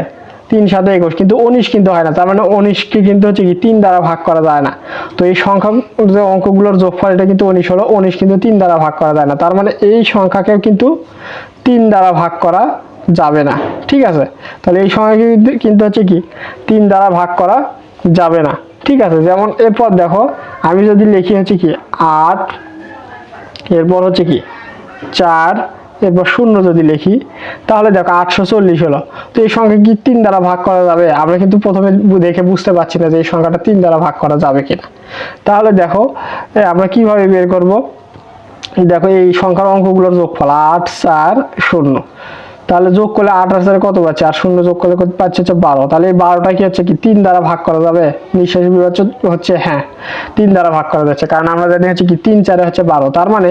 3, 7, 21, কিন্তু 19 কিন্তু হয় না। তার মানে 19 কে কিন্তু হচ্ছে কি 3 দ্বারা ভাগ করা যায় না। তো এই সংখ্যা যে অঙ্কগুলোর যোগফল এটা কিন্তু 19 হলো, 19 কিন্তু 3 দ্বারা ভাগ করা যায় না। তার মানে এই সংখ্যাকেও কিন্তু 3 দ্বারা ভাগ করা যাবে না। ঠিক আছে, তাহলে এই সংখ্যা কিন্তু হচ্ছে কি 3 দ্বারা ভাগ করা যাবে না। ঠিক আছে। যেমন এরপর দেখো আমি যদি লিখি হচ্ছে কি 8, এরপর হচ্ছে কি 4, এরপর 0 যদি লিখি তাহলে দেখো 840 হলো। তো এই সংখ্যা কি 3 দ্বারা ভাগ করা যাবে? আমরা কিন্তু প্রথমে দেখে বুঝতে পারছি না যে এই সংখ্যাটা 3 দ্বারা ভাগ করা যাবে কিনা। তাহলে দেখো আমরা কিভাবে বের করব? দেখো এই সংখ্যার অঙ্কগুলোর যোগফল 8 4 0, তাহলে যোগ করলে 8 আর 4 কত পাচ্ছে, আর 0 যোগ করলে কত পাচ্ছে হচ্ছে 12। তাহলে এই 12টা কি হচ্ছে কি 3 দ্বারা ভাগ করা যাবে, নিঃশেষ বিভাজ্য হচ্ছে হ্যাঁ 3 দ্বারা ভাগ করা যাচ্ছে, কারণ আমরা জানি হচ্ছে কি 3 4 হচ্ছে 12, তার মানে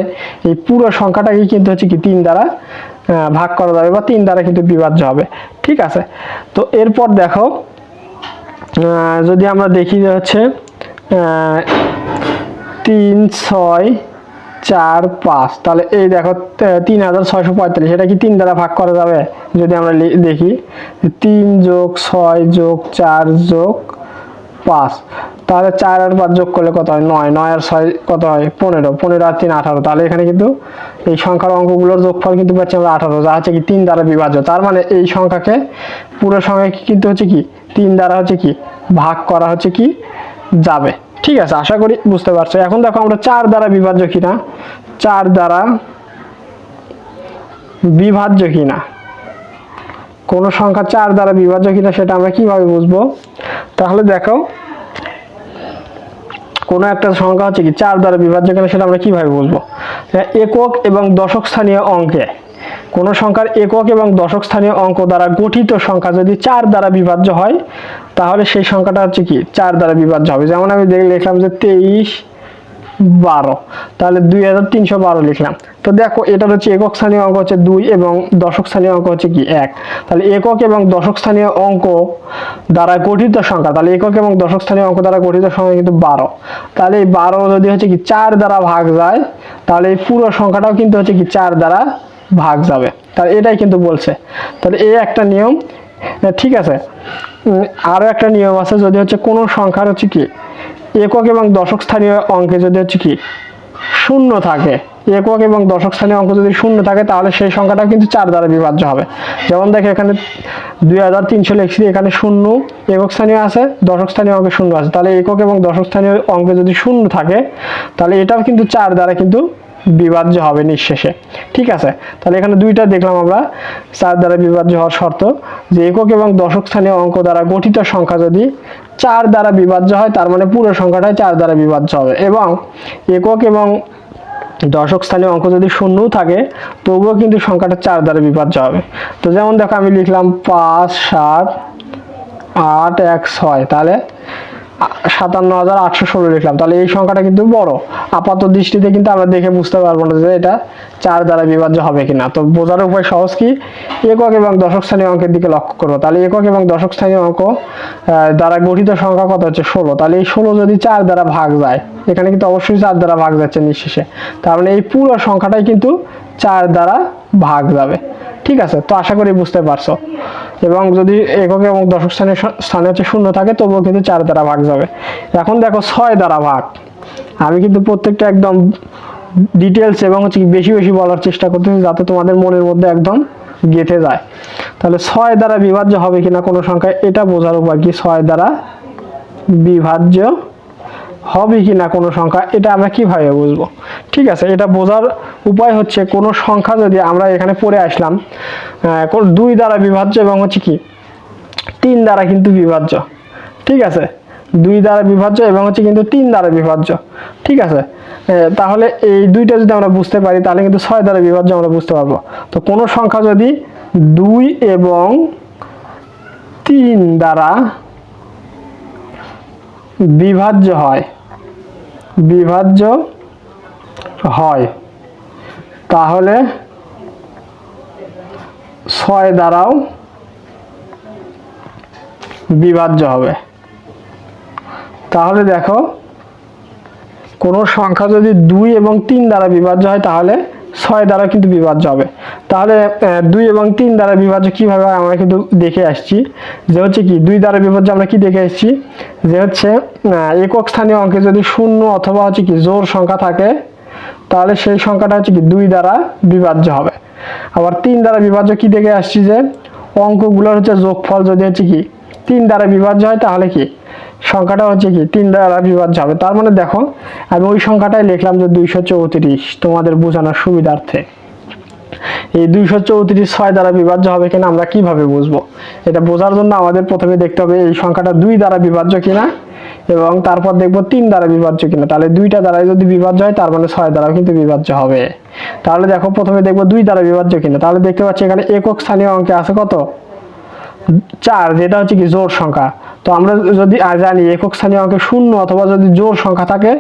এই পুরো সংখ্যাটাকে কিন্তু হচ্ছে কি 3 দ্বারা ভাগ করা যাবে বা 3 দ্বারা কিন্তু বিভাজ্য হবে। ঠিক আছে, তো এরপর দেখো যদি আমরা দেখি যে হচ্ছে 3 6 4 5, তাহলে এই দেখো 3645, এটা কি 3 দ্বারা ভাগ করা যাবে? যদি আমরা দেখি 3 যোগ 6 যোগ 4 যোগ 5, তাহলে 4 আর 5 যোগ করলে কত হয় 9, 9 আর 6 কত হয় 15, 15 আর 3 18, তাহলে এখানে কিন্তু এই সংখ্যার অঙ্কগুলোর যোগফল কিন্তু পাচ্ছি আমরা 18, যা হচ্ছে কি 3 দ্বারা বিভাজ্য। তার মানে এই সংখ্যাকে পুরো সংখ্যাকে কিন্তু হচ্ছে কি 3 দ্বারা হচ্ছে কি ভাগ করা হচ্ছে কি যাবে। ঠিক আছে, আশা করি বুঝতে পারছো। এখন দেখো আমরা 4 দ্বারা বিভাজ্য কিনা, 4 দ্বারা বিভাজ্য কিনা, কোন সংখ্যা 4 দ্বারা বিভাজ্য কিনা সেটা আমরা কিভাবে বুঝবো? তাহলে দেখো কোন একটা সংখ্যা হচ্ছে কি 4 দ্বারা বিভাজ্য কিনা সেটা আমরা কিভাবে বুঝবো? একক এবং দশক স্থানীয় অঙ্কে কোন সংখ্যার একক এবং দশক স্থানীয় অঙ্ক দ্বারা গঠিত সংখ্যা যদি 4 দ্বারা বিভাজ্য হয়, তাহলে সেই সংখ্যাটা হচ্ছে কি 4 দ্বারা বিভাজ্য হবে। যেমন আমি লিখলাম যে 23 12, তাহলে 2312 লিখলাম। তো দেখো এটার হচ্ছে একক স্থানীয় অঙ্ক হচ্ছে 2 এবং দশক স্থানীয় অঙ্ক হচ্ছে কি 1, তাহলে একক এবং দশক স্থানীয় অঙ্ক দ্বারা গঠিত সংখ্যা, তাহলে একক এবং দশক স্থানীয় অঙ্ক দ্বারা গঠিত সংখ্যা কিন্তু 12, তাহলে এই 12 যদি হচ্ছে কি 4 দ্বারা ভাগ যায়, তাহলে এই পুরো সংখ্যাটাও কিন্তু হচ্ছে কি 4 দ্বারা ভাগ যাবে। তাহলে এটাই কিন্তু বলছে, তাহলে এই একটা নিয়ম। ঠিক আছে, আরো একটা নিয়ম আছে, যদি হচ্ছে কোনো সংখ্যার হচ্ছে কি একক এবং দশক স্থানীয় অঙ্কে যদি হচ্ছে কি শূন্য থাকে, একক এবং দশক স্থানীয় অঙ্ক যদি শূন্য থাকে, তাহলে সেই সংখ্যাটা কিন্তু 4 দ্বারা বিভাজ্য হবে। যেমন দেখো এখানে 2300 লিখছি, এখানে শূন্য একক স্থানীয় আছে, দশক স্থানীয় অঙ্কে শূন্য আছে, তাহলে একক এবং দশক স্থানীয় অঙ্কে যদি শূন্য থাকে, তাহলে এটাও কিন্তু 4 দ্বারা কিন্তু বিভাজ্য হবে নিঃশেষে। ঠিক আছে, তাহলে এখানে দুইটা দেখলাম আমরা 4 দ্বারা বিভাজ্য হওয়ার শর্ত, যে একক এবং দশক স্থানীয় অঙ্ক দ্বারা গঠিত সংখ্যা যদি 4 দ্বারা বিভাজ্য হয়, তার মানে পুরো সংখ্যাটাই 4 দ্বারা বিভাজ্য হবে, এবং একক এবং দশক স্থানীয় অঙ্ক যদি শূন্য থাকে, তবুও কিন্তু সংখ্যাটা 4 দ্বারা বিভাজ্য হবে। তো যেমন দেখো আমি লিখলাম 5 7 8 1 6, তাহলে 57816 লিখলাম, তাহলে এই সংখ্যাটা কিন্তু বড়, আপাত দৃষ্টিতে কিন্তু আমরা দেখে বুঝতে পারবো না যে এটা 4 দ্বারা বিভাজ্য হবে কিনা। তো বোঝার উপায় সহজ, কি একক এবং দশক স্থানীয় অঙ্কের দিকে লক্ষ্য করবো, তাহলে একক এবং দশক স্থানীয় অঙ্ক দ্বারা গঠিত সংখ্যা কত হচ্ছে 16, তাহলে এই 16 যদি 4 দ্বারা ভাগ যায়, এখানে কিন্তু অবশ্যই 4 দ্বারা ভাগ যাচ্ছে নিঃশেষে, তার মানে এই পুরো সংখ্যাটাই কিন্তু 4 দ্বারা ভাগ যাবে। ঠিক আছে, তো আশা করি বুঝতে পারছো। এবং যদি একক এবং দশক স্থানে হচ্ছে শূন্য থাকে, তবুও কিন্তু 4 দ্বারা ভাগ যাবে। এখন দেখো 6 দ্বারা ভাগ, আমি কিন্তু প্রত্যেকটা একদম ডিটেলস এবং হচ্ছে বেশি বেশি বলার চেষ্টা করতেছি, যাতে তোমাদের মনের মধ্যে একদম গেঁথে যায়। তাহলে 6 দ্বারা বিভাজ্য হবে কিনা কোনো সংখ্যা, এটা বোঝার উপায় কি 6 দ্বারা বিভাজ্য হবে কিনা কোনো সংখ্যা, এটা আমরা কিভাবে বুঝবো? ঠিক আছে, এটা বোঝার উপায় হচ্ছে কোনো সংখ্যা যদি আমরা এখানে পড়ে আসলাম 2 দ্বারা বিভাজ্য এবং হচ্ছে কি 3 দ্বারা কিন্তু বিভাজ্য। ঠিক আছে, 2 দ্বারা বিভাজ্য এবং হচ্ছে কিন্তু 3 দ্বারা বিভাজ্য। ঠিক আছে, তাহলে এই দুইটা যদি আমরা বুঝতে পারি, তাহলে কিন্তু 6 দ্বারা বিভাজ্য আমরা বুঝতে পারবো। তো কোনো সংখ্যা যদি 2 এবং 3 দ্বারা বিভাজ্য হয়, তাহলে 6 দ্বারাও বিভাজ্য হবে। তাহলে দেখো কোনো সংখ্যা যদি 2 এবং 3 দ্বারা বিভাজ্য হয়, তাহলে 6 দ্বারা কিন্তু বিভাজ্য হবে। তাহলে 2 এবং 3 দ্বারা বিভাজ্য কিভাবে হয় আমরা কিন্তু দেখে আসছি, যে হচ্ছে কি 2 দ্বারা বিভাজ্য আমরা কি দেখে আসছি, যে হচ্ছে একক স্থানীয় অঙ্কে যদি শূন্য অথবা হচ্ছে কি জোড় সংখ্যা থাকে, তাহলে সেই সংখ্যাটা হচ্ছে কি 2 দ্বারা বিভাজ্য হবে। আবার 3 দ্বারা বিভাজ্য কি দেখে আসছি, যে অঙ্কগুলোর হচ্ছে যোগফল যদি হচ্ছে কি 3 দ্বারা বিভাজ্য হয়, তাহলে কি সংখ্যাটা হচ্ছে কি 3 দ্বারা বিভাজ্য হবে। তার মানে দেখো আমি ওই সংখ্যাটাই লিখলাম যে 234, তোমাদের বোঝানোর সুবিধার্থে। এই 234 6 দ্বারা বিভাজ্য হবে কিনা আমরা কিভাবে বুঝবো? এটা বোঝার জন্য আমাদের প্রথমে দেখতে হবে এই সংখ্যাটা 2 দ্বারা বিভাজ্য কিনা, এবং তারপর দেখবো 3 দ্বারা বিভাজ্য কিনা। তাহলে দুইটা দ্বারাই যদি বিভাজ্য হয় তার মানে 6 দ্বারাও কিন্তু বিভাজ্য হবে। তাহলে দেখো প্রথমে দেখবো 2 দ্বারা বিভাজ্য কিনা। তাহলে দেখতে পাচ্ছি এখানে একক স্থানীয় অঙ্কে আছে কত? 4, যেটা হচ্ছে কি জোড় সংখ্যা। তো আমরা যদি জানি একক স্থানীয় অঙ্কে 0 অথবা যদি জোড় সংখ্যা থাকে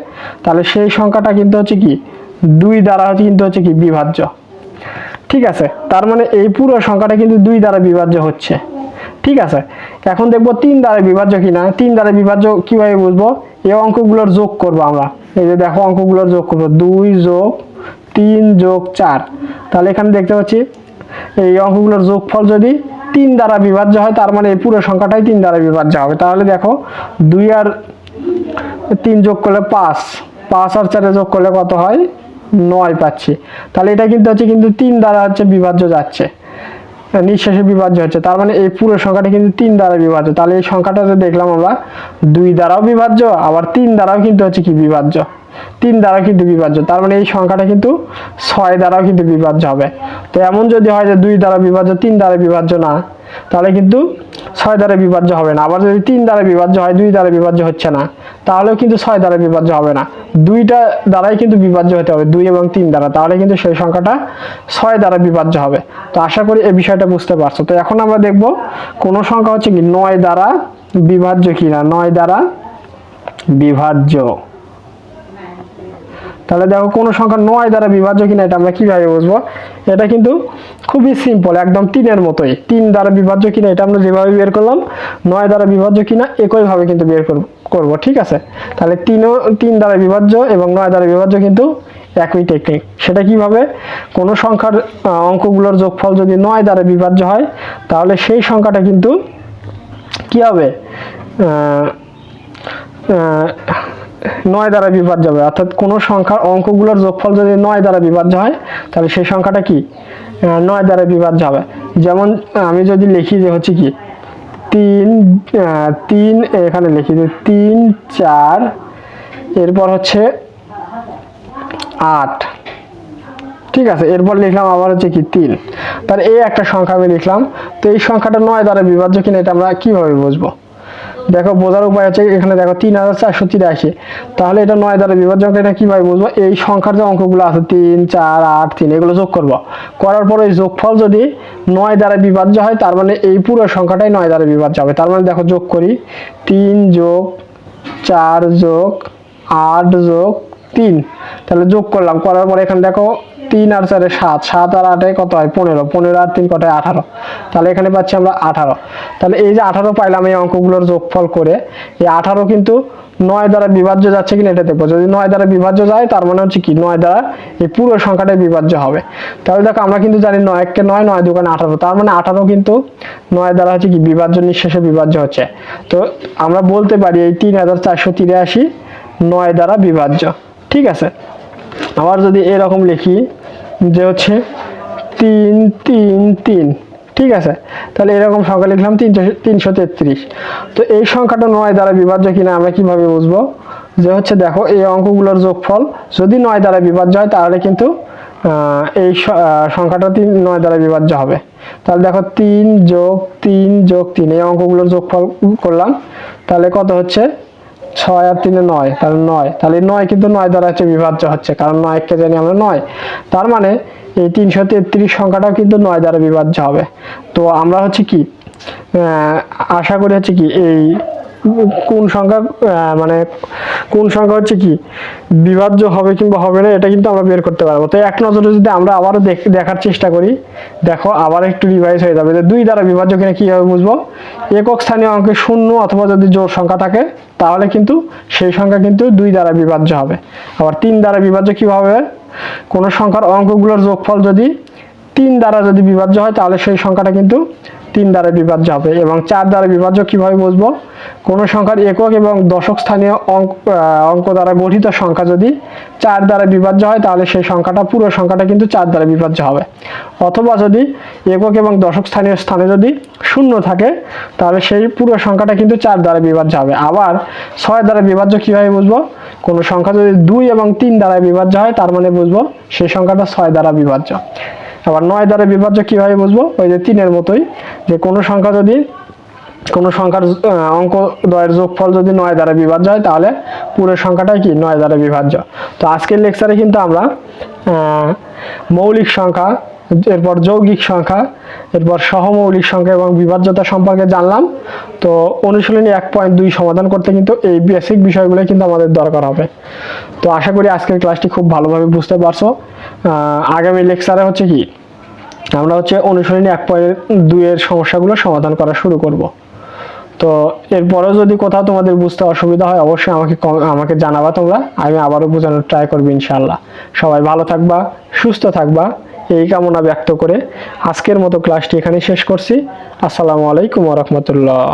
তাহলে সেই সংখ্যাটা কিন্তু হচ্ছে কি 2 দ্বারা কিন্তু হচ্ছে কি বিভাজ্য। ঠিক আছে, তার মানে এই পুরো সংখ্যাটা কিন্তু 2 দ্বারা বিভাজ্য হচ্ছে। ঠিক আছে, এখন দেখবো 3 দ্বারা বিভাজ্য কিনা। 3 দ্বারা বিভাজ্য কিভাবে বুঝবো? এই অঙ্কগুলোর যোগ করব আমরা। এই যে দেখো অঙ্কগুলোর যোগ করব, 2 যোগ 3 যোগ 4। তাহলে এখানে দেখতে পাচ্ছি এই অঙ্কগুলোর যোগফল যদি 3 দ্বারা বিভাজ্য হয় তার মানে এই পুরো সংখ্যাটাই 3 দ্বারা বিভাজ্য হবে। তাহলে দেখো 2 আর 3 যোগ করলে 5, 5 আর 4 যোগ করলে কত হয়? 9 পাচ্ছি। তাহলে এটা কিন্তু হচ্ছে কিন্তু 3 দ্বারা হচ্ছে বিভাজ্য যাচ্ছে, নিঃশেষে বিভাজ্য হচ্ছে। তার মানে এই পুরো সংখ্যাটা কিন্তু 3 দ্বারা বিভাজ্য। তাহলে এই সংখ্যাটা যে দেখলাম আমরা 2 দ্বারাও বিভাজ্য, আবার 3 দ্বারাও কিন্তু হচ্ছে কি বিভাজ্য, 3 দ্বারা কিন্তু বিভাজ্য। তার মানে এই সংখ্যাটা কিন্তু 6 দ্বারাও কিন্তু বিভাজ্য হবে। তো এমন যদি হয় যে 2 দ্বারা বিভাজ্য 3 দ্বারা বিভাজ্য না, তাহলে কিন্তু 6 দ্বারা বিভাজ্য হবে না। আবার যদি 3 দ্বারা বিভাজ্য হয় 2 দ্বারা বিভাজ্য হচ্ছে না, তাহলেও কিন্তু 6 দ্বারা বিভাজ্য হবে না। দুইটা দ্বারাই কিন্তু বিভাজ্য হতে হবে, 2 এবং 3 দ্বারা, তাহলে কিন্তু সেই সংখ্যাটা 6 দ্বারা বিভাজ্য হবে। তো আশা করি এই বিষয়টা বুঝতে পারছো। তো এখন আমরা দেখব কোন সংখ্যা হচ্ছে কি 9 দ্বারা বিভাজ্য কিনা। 9 দ্বারা বিভাজ্য। তাহলে দেখো কোন সংখ্যা 9 দ্বারা বিভাজ্য কিনা এটা আমরা কিভাবে বুঝবো? এটা কিন্তু খুবই সিম্পল, একদম 3 এর মতোই। 3 দ্বারা বিভাজ্য কিনা এটা আমরা যেভাবে বের করলাম, 9 দ্বারা বিভাজ্য কিনা একই ভাবে কিন্তু বের করব। ঠিক আছে, তাহলে 3 দ্বারা বিভাজ্য এবং 9 দ্বারা বিভাজ্য কিন্তু একই টেকনিক। সেটা কিভাবে? কোন সংখ্যার অঙ্কগুলোর যোগফল যদি 9 দ্বারা বিভাজ্য হয় তাহলে সেই সংখ্যাটা কিন্তু কি হবে? 9 দ্বারা বিভাজ্য হবে। অর্থাৎ কোন সংখ্যার অঙ্কগুলোর যোগফল যদি 9 দ্বারা বিভাজ্য হয় তাহলে সেই সংখ্যাটা কি 9 দ্বারা বিভাজ্য হবে। যেমন আমি যদি লিখি যে হচ্ছে কি 3 এখানে লিখি যে 3 4 এরপর হচ্ছে 8। ঠিক আছে, এরপর লিখলাম আবার হচ্ছে কি 3। তার এই একটা সংখ্যা আমি লিখলাম। তো এই সংখ্যাটা 9 দ্বারা বিভাজ্য কিনা এটা আমরা কিভাবে বুঝবো? দেখো বোঝার উপায় হচ্ছে এখানে দেখো 3483, তাহলে এটা 9 দ্বারা বিভাজ্য। এটা কিভাবে বুঝবো? এই সংখ্যার যে অঙ্কগুলো আছে 3 4 8 3 এগুলো যোগ করব। করার পর এই যোগফল যদি 9 দ্বারা বিভাজ্য হয় তার মানে এই পুরো সংখ্যাটাই 9 দ্বারা বিভাজ্য হবে। তার মানে দেখো যোগ করি, 3 যোগ 4 যোগ 8 যোগ 3। তাহলে যোগ করলাম, করার পর এখানে দেখো 3 আর 4 7, 7 আর 8 কত হয়? 15, 15 আর 3 কত হয়? 18। তাহলে এখানে পাচ্ছি আমরা 18। তাহলে এই যে 18 পাইলাম এই অঙ্কগুলোর যোগফল করে, এই 18 কিন্তু 9 দ্বারা বিভাজ্য যাচ্ছে কিনা এটা দেখবো। যদি 9 দ্বারা বিভাজ্য যায় তার মানে হচ্ছে কি 9 দ্বারা এই পুরো সংখ্যাটাই বিভাজ্য হবে। তাহলে দেখো আমরা কিন্তু জানি 9 কে 9, 9 দুগুণে 18, তার মানে 18 কিন্তু 9 দ্বারা হচ্ছে কি বিভাজ্য, নিঃশেষে বিভাজ্য হচ্ছে। তো আমরা বলতে পারি এই 3483 9 দ্বারা বিভাজ্য। ঠিক আছে, আবার যদি এরকম লিখি যে হচ্ছে 3 3 3, ঠিক আছে, তাহলে এরকম সংখ্যা লিখলাম 333। তো এই সংখ্যাটা 9 দ্বারা বিভাজ্য কিনা আমরা কিভাবে বুঝবো? যে হচ্ছে দেখো এই অঙ্কগুলোর যোগফল যদি 9 দ্বারা বিভাজ্য হয় তাহলে কিন্তু এই সংখ্যাটা 9 দ্বারা বিভাজ্য হবে। তাহলে দেখো 3 যোগ 3 যোগ 3 এই অঙ্কগুলোর যোগফল করলাম, তাহলে কত হচ্ছে? 6 আর 3 9, তাহলে 9। তাহলে 9 কিন্তু 9 দ্বারা হচ্ছে বিভাজ্য হচ্ছে, কারণ 9 কে জানি আমরা 9। তার মানে এই 333 সংখ্যাটাও কিন্তু 9 দ্বারা বিভাজ্য হবে। তো আমরা হচ্ছে কি আশা করি হচ্ছে কি এই কোন সংখ্যা মানে কোন সংখ্যা হচ্ছে কি বিভাজ্য হবে কিংবা হবে না এটা কিন্তু আমরা বের করতে পারবো। তো এক নজরে যদি আমরা আবারও দেখার চেষ্টা করি, দেখো আবার একটু রিভাইজ হয়ে যাবে যে 2 দ্বারা বিভাজ্য কিনা কিভাবে বুঝবো? একক স্থানীয় অঙ্কে 0 অথবা যদি জোড় সংখ্যা থাকে তাহলে কিন্তু সেই সংখ্যা কিন্তু 2 দ্বারা বিভাজ্য হবে। আবার 3 দ্বারা বিভাজ্য কিভাবে? কোন সংখ্যার অঙ্কগুলোর যোগফল যদি 3 দ্বারা যদি বিভাজ্য হয় তাহলে সেই সংখ্যাটা কিন্তু 3 দ্বারা বিভাজ্য হবে। এবং 4 দ্বারা বিভাজ্য কিভাবে বুঝবো? কোন সংখ্যার একক এবং দশক স্থানীয় অঙ্ক দ্বারা গঠিত সংখ্যা যদি 4 দ্বারা বিভাজ্য হয় তাহলে সেই সংখ্যাটা পুরো সংখ্যাটা কিন্তু 4 দ্বারা বিভাজ্য হবে। অথবা যদি একক এবং দশক স্থানীয় স্থানে যদি 0 থাকে তাহলে সেই পুরো সংখ্যাটা কিন্তু 4 দ্বারা বিভাজ্য হবে। আবার 6 দ্বারা বিভাজ্য কিভাবে বুঝবো? কোন সংখ্যা যদি 2 এবং 3 দ্বারা বিভাজ্য হয় তার মানে বুঝবো সেই সংখ্যাটা 6 দ্বারা বিভাজ্য। আবার 9 দ্বারা বিভাজ্য কিভাবে বুঝবো? ওই যে 3-এর মতোই, যে কোনো সংখ্যা যদি কোনো সংখ্যার অঙ্ক দ্বয়ের যোগফল যদি 9 দ্বারা বিভাজ্য হয় তাহলে পুরো সংখ্যাটাই কি 9 দ্বারা বিভাজ্য। তো আজকের লেকচারে কিন্তু আমরা মৌলিক সংখ্যা, এরপর যৌগিক সংখ্যা, এরপর সহমৌলিক সংখ্যা এবং বিভাজ্যতা সম্পর্কে জানলাম। তো অনুশীলনী 1.2 সমাধান করতে কিন্তু এই বেসিক বিষয়গুলো কিন্তু আমাদের দরকার হবে। তো আশা করি আজকের ক্লাসটি খুব ভালোভাবে বুঝতে পারছো। আগামী লেকচারে হচ্ছে কি আমরা হচ্ছে অনুশীলনী 1.2 এর সমস্যাগুলো সমাধান করা শুরু করব। তো এরপরেও যদি কোথাও তোমাদের বুঝতে অসুবিধা হয় অবশ্যই আমাকে জানাবা তোমরা, আমি আবারও বোঝানোর ট্রাই করবো ইনশাআল্লাহ। সবাই ভালো থাকবা, সুস্থ থাকবা, এই কামনা ব্যক্ত করে আজকের মতো ক্লাসটি এখানে শেষ করছি। আসসালামু আলাইকুম ওয়া রাহমাতুল্লাহ।